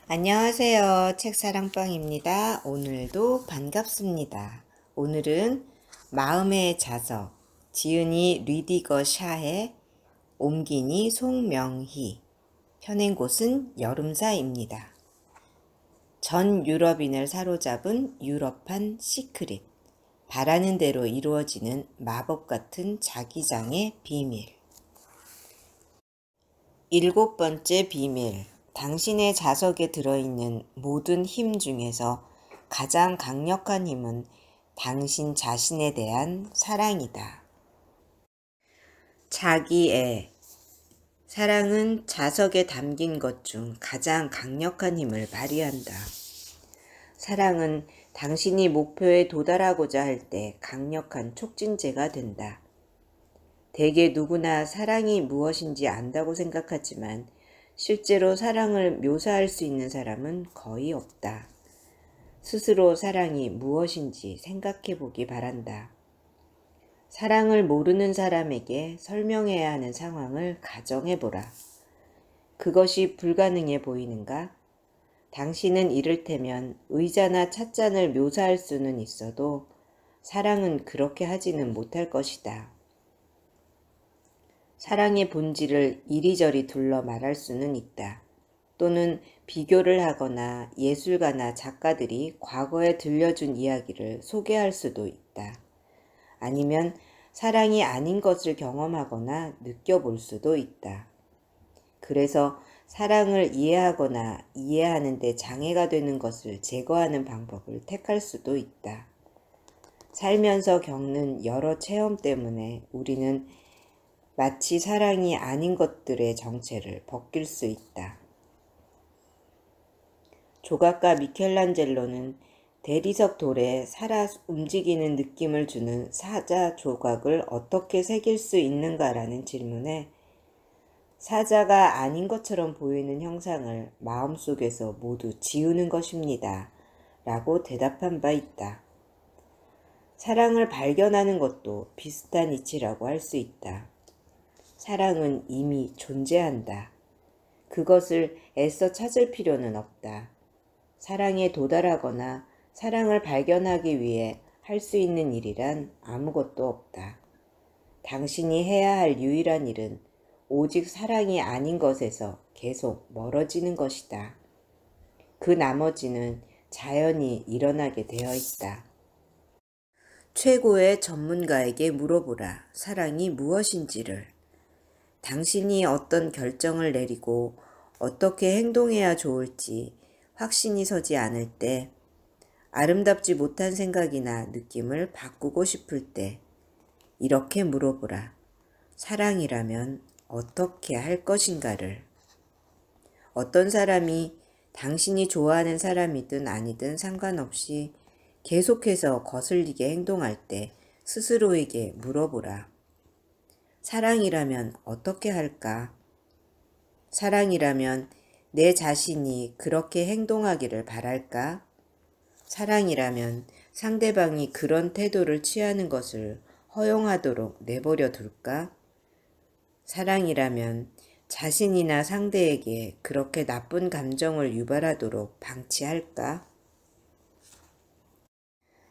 안녕하세요. 책사랑방입니다. 오늘도 반갑습니다. 오늘은 마음의 자석, 지은이 리디거 샤의, 옮기니 송명희, 펴낸 곳은 여름사입니다. 전 유럽인을 사로잡은 유럽판 시크릿, 바라는 대로 이루어지는 마법 같은 자기장의 비밀. 7번째 비밀. 당신의 자석에 들어있는 모든 힘 중에서 가장 강력한 힘은 당신 자신에 대한 사랑이다. 자기애. 사랑은 자석에 담긴 것 중 가장 강력한 힘을 발휘한다. 사랑은 당신이 목표에 도달하고자 할 때 강력한 촉진제가 된다. 대개 누구나 사랑이 무엇인지 안다고 생각하지만 실제로 사랑을 묘사할 수 있는 사람은 거의 없다. 스스로 사랑이 무엇인지 생각해 보기 바란다. 사랑을 모르는 사람에게 설명해야 하는 상황을 가정해 보라. 그것이 불가능해 보이는가? 당신은 이를테면 의자나 찻잔을 묘사할 수는 있어도 사랑은 그렇게 하지는 못할 것이다. 사랑의 본질을 이리저리 둘러 말할 수는 있다. 또는 비교를 하거나 예술가나 작가들이 과거에 들려준 이야기를 소개할 수도 있다. 아니면 사랑이 아닌 것을 경험하거나 느껴볼 수도 있다. 그래서 사랑을 이해하거나 이해하는 데 장애가 되는 것을 제거하는 방법을 택할 수도 있다. 살면서 겪는 여러 체험 때문에 우리는 마치 사랑이 아닌 것들의 정체를 벗길 수 있다. 조각가 미켈란젤로는 대리석 돌에 살아 움직이는 느낌을 주는 사자 조각을 어떻게 새길 수 있는가라는 질문에 사자가 아닌 것처럼 보이는 형상을 마음속에서 모두 지우는 것입니다. 라고 대답한 바 있다. 사랑을 발견하는 것도 비슷한 이치라고 할 수 있다. 사랑은 이미 존재한다. 그것을 애써 찾을 필요는 없다. 사랑에 도달하거나 사랑을 발견하기 위해 할 수 있는 일이란 아무것도 없다. 당신이 해야 할 유일한 일은 오직 사랑이 아닌 것에서 계속 멀어지는 것이다. 그 나머지는 자연히 일어나게 되어 있다. 최고의 전문가에게 물어보라. 사랑이 무엇인지를. 당신이 어떤 결정을 내리고 어떻게 행동해야 좋을지 확신이 서지 않을 때, 아름답지 못한 생각이나 느낌을 바꾸고 싶을 때 이렇게 물어보라. 사랑이라면 어떻게 할 것인가를. 어떤 사람이 당신이 좋아하는 사람이든 아니든 상관없이 계속해서 거슬리게 행동할 때 스스로에게 물어보라. 사랑이라면 어떻게 할까? 사랑이라면 내 자신이 그렇게 행동하기를 바랄까? 사랑이라면 상대방이 그런 태도를 취하는 것을 허용하도록 내버려 둘까? 사랑이라면 자신이나 상대에게 그렇게 나쁜 감정을 유발하도록 방치할까?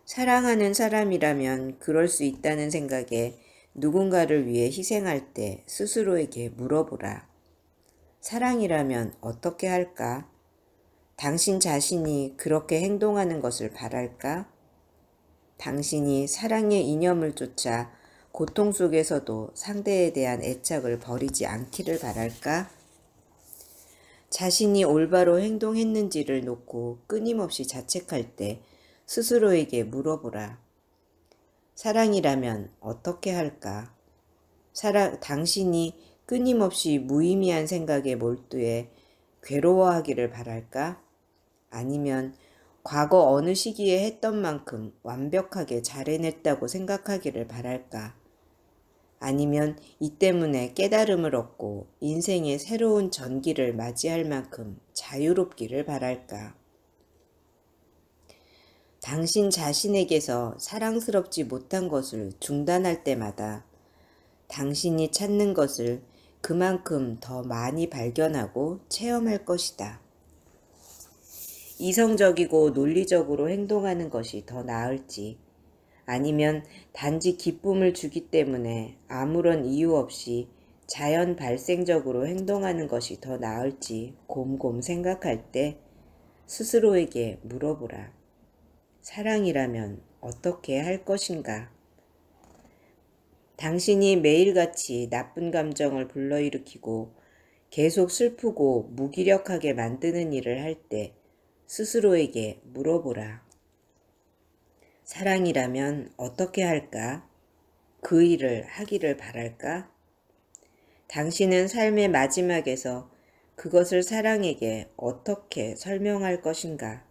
사랑하는 사람이라면 그럴 수 있다는 생각에 누군가를 위해 희생할 때 스스로에게 물어보라. 사랑이라면 어떻게 할까? 당신 자신이 그렇게 행동하는 것을 바랄까? 당신이 사랑의 이념을 쫓아 고통 속에서도 상대에 대한 애착을 버리지 않기를 바랄까? 자신이 올바로 행동했는지를 놓고 끊임없이 자책할 때 스스로에게 물어보라. 사랑이라면 어떻게 할까? 당신이 끊임없이 무의미한 생각에 몰두해 괴로워하기를 바랄까? 아니면 과거 어느 시기에 했던 만큼 완벽하게 잘 해냈다고 생각하기를 바랄까? 아니면 이 때문에 깨달음을 얻고 인생의 새로운 전기를 맞이할 만큼 자유롭기를 바랄까? 당신 자신에게서 사랑스럽지 못한 것을 중단할 때마다 당신이 찾는 것을 그만큼 더 많이 발견하고 체험할 것이다. 이성적이고 논리적으로 행동하는 것이 더 나을지, 아니면 단지 기쁨을 주기 때문에 아무런 이유 없이 자연 발생적으로 행동하는 것이 더 나을지 곰곰 생각할 때 스스로에게 물어보라. 사랑이라면 어떻게 할 것인가? 당신이 매일같이 나쁜 감정을 불러일으키고 계속 슬프고 무기력하게 만드는 일을 할 때 스스로에게 물어보라. 사랑이라면 어떻게 할까? 그 일을 하기를 바랄까? 당신은 삶의 마지막에서 그것을 사랑에게 어떻게 설명할 것인가?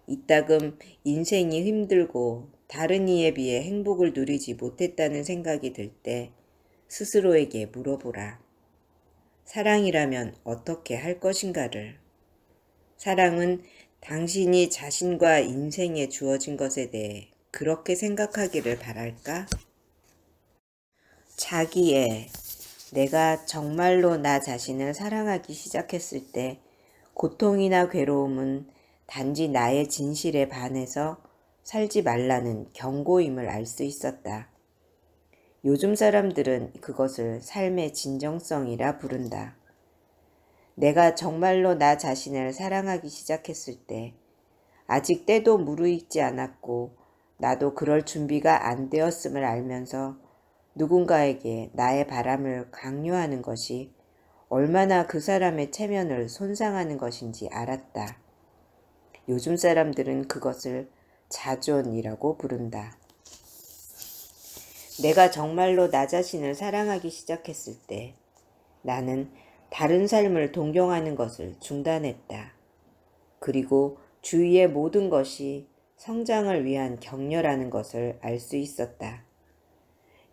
이따금 인생이 힘들고 다른 이에 비해 행복을 누리지 못했다는 생각이 들 때 스스로에게 물어보라. 사랑이라면 어떻게 할 것인가를. 사랑은 당신이 자신과 인생에 주어진 것에 대해 그렇게 생각하기를 바랄까? 자기애. 내가 정말로 나 자신을 사랑하기 시작했을 때 고통이나 괴로움은 단지 나의 진실에 반해서 살지 말라는 경고임을 알 수 있었다. 요즘 사람들은 그것을 삶의 진정성이라 부른다. 내가 정말로 나 자신을 사랑하기 시작했을 때 아직 때도 무르익지 않았고 나도 그럴 준비가 안 되었음을 알면서 누군가에게 나의 바람을 강요하는 것이 얼마나 그 사람의 체면을 손상하는 것인지 알았다. 요즘 사람들은 그것을 자존이라고 부른다. 내가 정말로 나 자신을 사랑하기 시작했을 때 나는 다른 삶을 동경하는 것을 중단했다. 그리고 주위의 모든 것이 성장을 위한 격려라는 것을 알 수 있었다.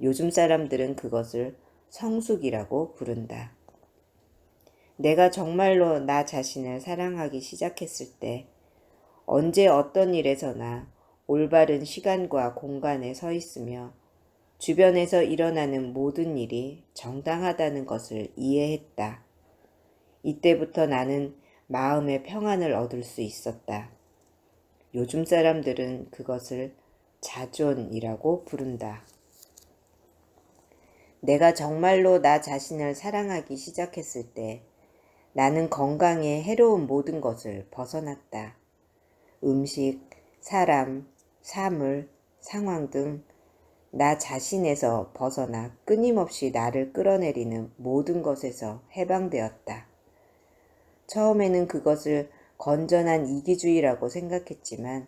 요즘 사람들은 그것을 성숙이라고 부른다. 내가 정말로 나 자신을 사랑하기 시작했을 때 언제 어떤 일에서나 올바른 시간과 공간에 서 있으며 주변에서 일어나는 모든 일이 정당하다는 것을 이해했다. 이때부터 나는 마음의 평안을 얻을 수 있었다. 요즘 사람들은 그것을 자존이라고 부른다. 내가 정말로 나 자신을 사랑하기 시작했을 때 나는 건강에 해로운 모든 것을 벗어났다. 음식, 사람, 사물, 상황 등 나 자신에서 벗어나 끊임없이 나를 끌어내리는 모든 것에서 해방되었다. 처음에는 그것을 건전한 이기주의라고 생각했지만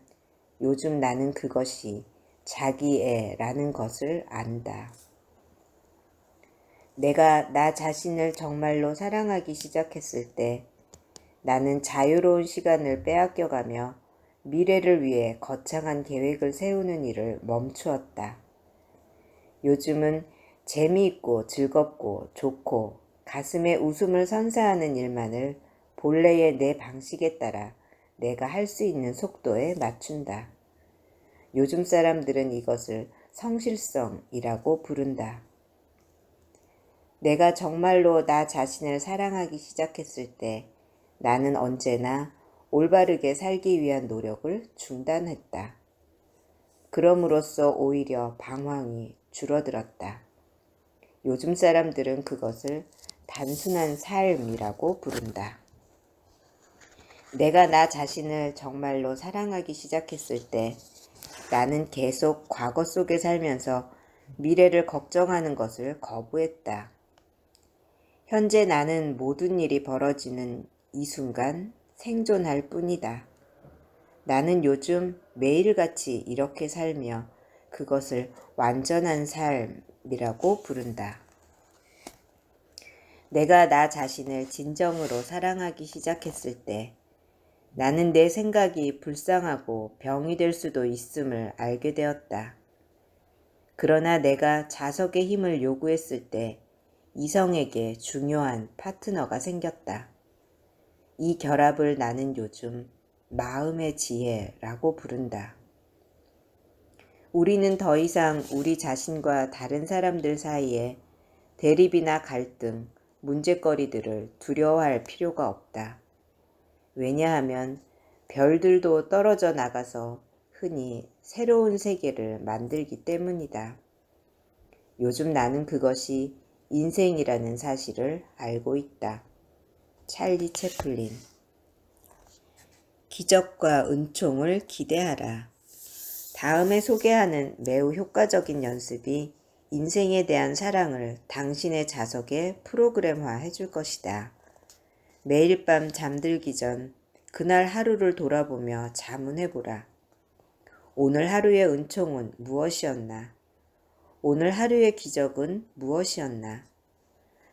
요즘 나는 그것이 자기애라는 것을 안다. 내가 나 자신을 정말로 사랑하기 시작했을 때 나는 자유로운 시간을 빼앗겨가며 미래를 위해 거창한 계획을 세우는 일을 멈추었다. 요즘은 재미있고 즐겁고 좋고 가슴에 웃음을 선사하는 일만을 본래의 내 방식에 따라 내가 할 수 있는 속도에 맞춘다. 요즘 사람들은 이것을 성실성이라고 부른다. 내가 정말로 나 자신을 사랑하기 시작했을 때 나는 언제나 올바르게 살기 위한 노력을 중단했다. 그럼으로써 오히려 방황이 줄어들었다. 요즘 사람들은 그것을 단순한 삶이라고 부른다. 내가 나 자신을 정말로 사랑하기 시작했을 때 나는 계속 과거 속에 살면서 미래를 걱정하는 것을 거부했다. 현재 나는 모든 일이 벌어지는 이 순간 생존할 뿐이다. 나는 요즘 매일같이 이렇게 살며 그것을 완전한 삶이라고 부른다. 내가 나 자신을 진정으로 사랑하기 시작했을 때 나는 내 생각이 불쌍하고 병이 될 수도 있음을 알게 되었다. 그러나 내가 자석의 힘을 요구했을 때 이성에게 중요한 파트너가 생겼다. 이 결합을 나는 요즘 마음의 지혜라고 부른다. 우리는 더 이상 우리 자신과 다른 사람들 사이에 대립이나 갈등, 문제거리들을 두려워할 필요가 없다. 왜냐하면 별들도 떨어져 나가서 흔히 새로운 세계를 만들기 때문이다. 요즘 나는 그것이 인생이라는 사실을 알고 있다. 찰리 채플린. 기적과 은총을 기대하라. 다음에 소개하는 매우 효과적인 연습이 인생에 대한 사랑을 당신의 자석에 프로그램화 해줄 것이다. 매일 밤 잠들기 전 그날 하루를 돌아보며 자문해보라. 오늘 하루의 은총은 무엇이었나? 오늘 하루의 기적은 무엇이었나?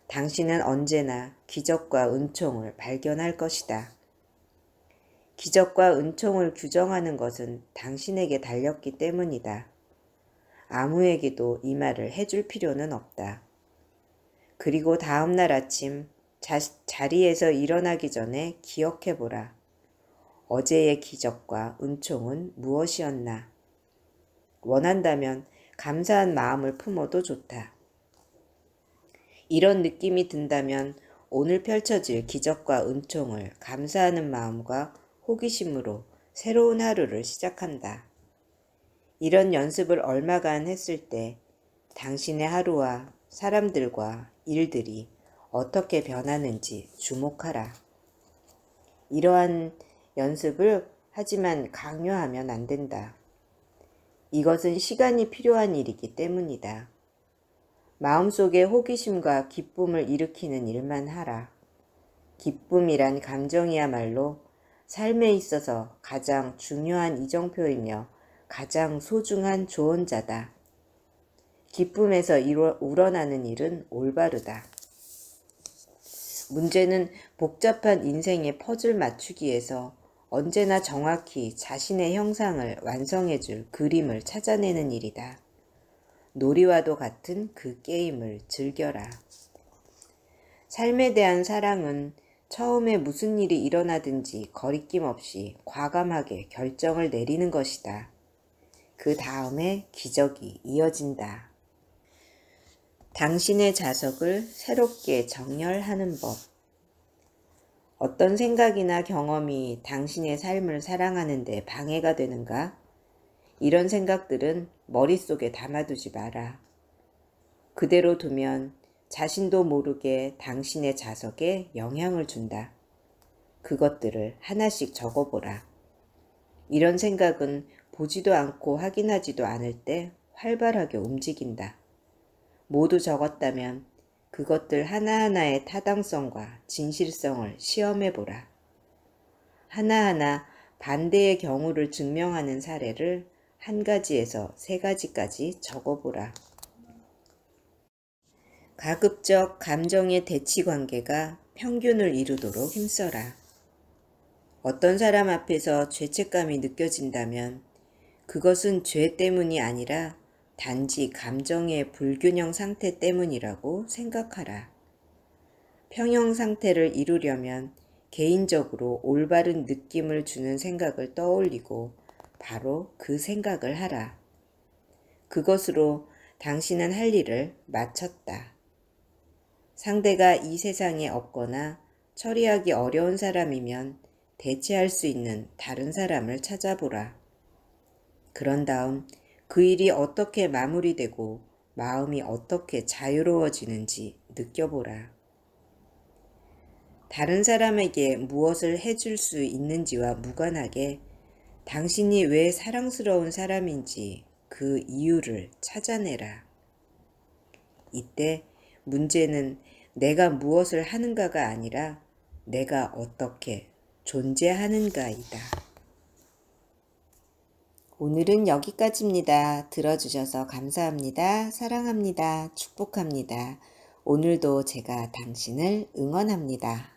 당신은 언제나 기적과 은총을 발견할 것이다. 기적과 은총을 규정하는 것은 당신에게 달렸기 때문이다. 아무에게도 이 말을 해줄 필요는 없다. 그리고 다음날 아침 자리에서 일어나기 전에 기억해보라. 어제의 기적과 은총은 무엇이었나? 원한다면 감사한 마음을 품어도 좋다. 이런 느낌이 든다면 오늘 펼쳐질 기적과 은총을 감사하는 마음과 호기심으로 새로운 하루를 시작한다. 이런 연습을 얼마간 했을 때 당신의 하루와 사람들과 일들이 어떻게 변하는지 주목하라. 이러한 연습을 하지만 강요하면 안 된다. 이것은 시간이 필요한 일이기 때문이다. 마음속에 호기심과 기쁨을 일으키는 일만 하라. 기쁨이란 감정이야말로 삶에 있어서 가장 중요한 이정표이며 가장 소중한 조언자다. 기쁨에서 우러나는 일은 올바르다. 문제는 복잡한 인생의 퍼즐 맞추기에서 언제나 정확히 자신의 형상을 완성해줄 그림을 찾아내는 일이다. 놀이와도 같은 그 게임을 즐겨라. 삶에 대한 사랑은 처음에 무슨 일이 일어나든지 거리낌 없이 과감하게 결정을 내리는 것이다. 그 다음에 기적이 이어진다. 당신의 자석을 새롭게 정렬하는 법. 어떤 생각이나 경험이 당신의 삶을 사랑하는 데 방해가 되는가? 이런 생각들은 머릿속에 담아두지 마라. 그대로 두면 자신도 모르게 당신의 자석에 영향을 준다. 그것들을 하나씩 적어보라. 이런 생각은 보지도 않고 확인하지도 않을 때 활발하게 움직인다. 모두 적었다면 그것들 하나하나의 타당성과 진실성을 시험해보라. 하나하나 반대의 경우를 증명하는 사례를 한 가지에서 세 가지까지 적어보라. 가급적 감정의 대치관계가 평균을 이루도록 힘써라. 어떤 사람 앞에서 죄책감이 느껴진다면 그것은 죄 때문이 아니라 단지 감정의 불균형 상태 때문이라고 생각하라. 평형 상태를 이루려면 개인적으로 올바른 느낌을 주는 생각을 떠올리고 바로 그 생각을 하라. 그것으로 당신은 할 일을 마쳤다. 상대가 이 세상에 없거나 처리하기 어려운 사람이면 대체할 수 있는 다른 사람을 찾아보라. 그런 다음 그 일이 어떻게 마무리되고 마음이 어떻게 자유로워지는지 느껴보라. 다른 사람에게 무엇을 해줄 수 있는지와 무관하게 당신이 왜 사랑스러운 사람인지 그 이유를 찾아내라. 이때 문제는 내가 무엇을 하는가가 아니라 내가 어떻게 존재하는가이다. 오늘은 여기까지입니다. 들어주셔서 감사합니다. 사랑합니다. 축복합니다. 오늘도 제가 당신을 응원합니다.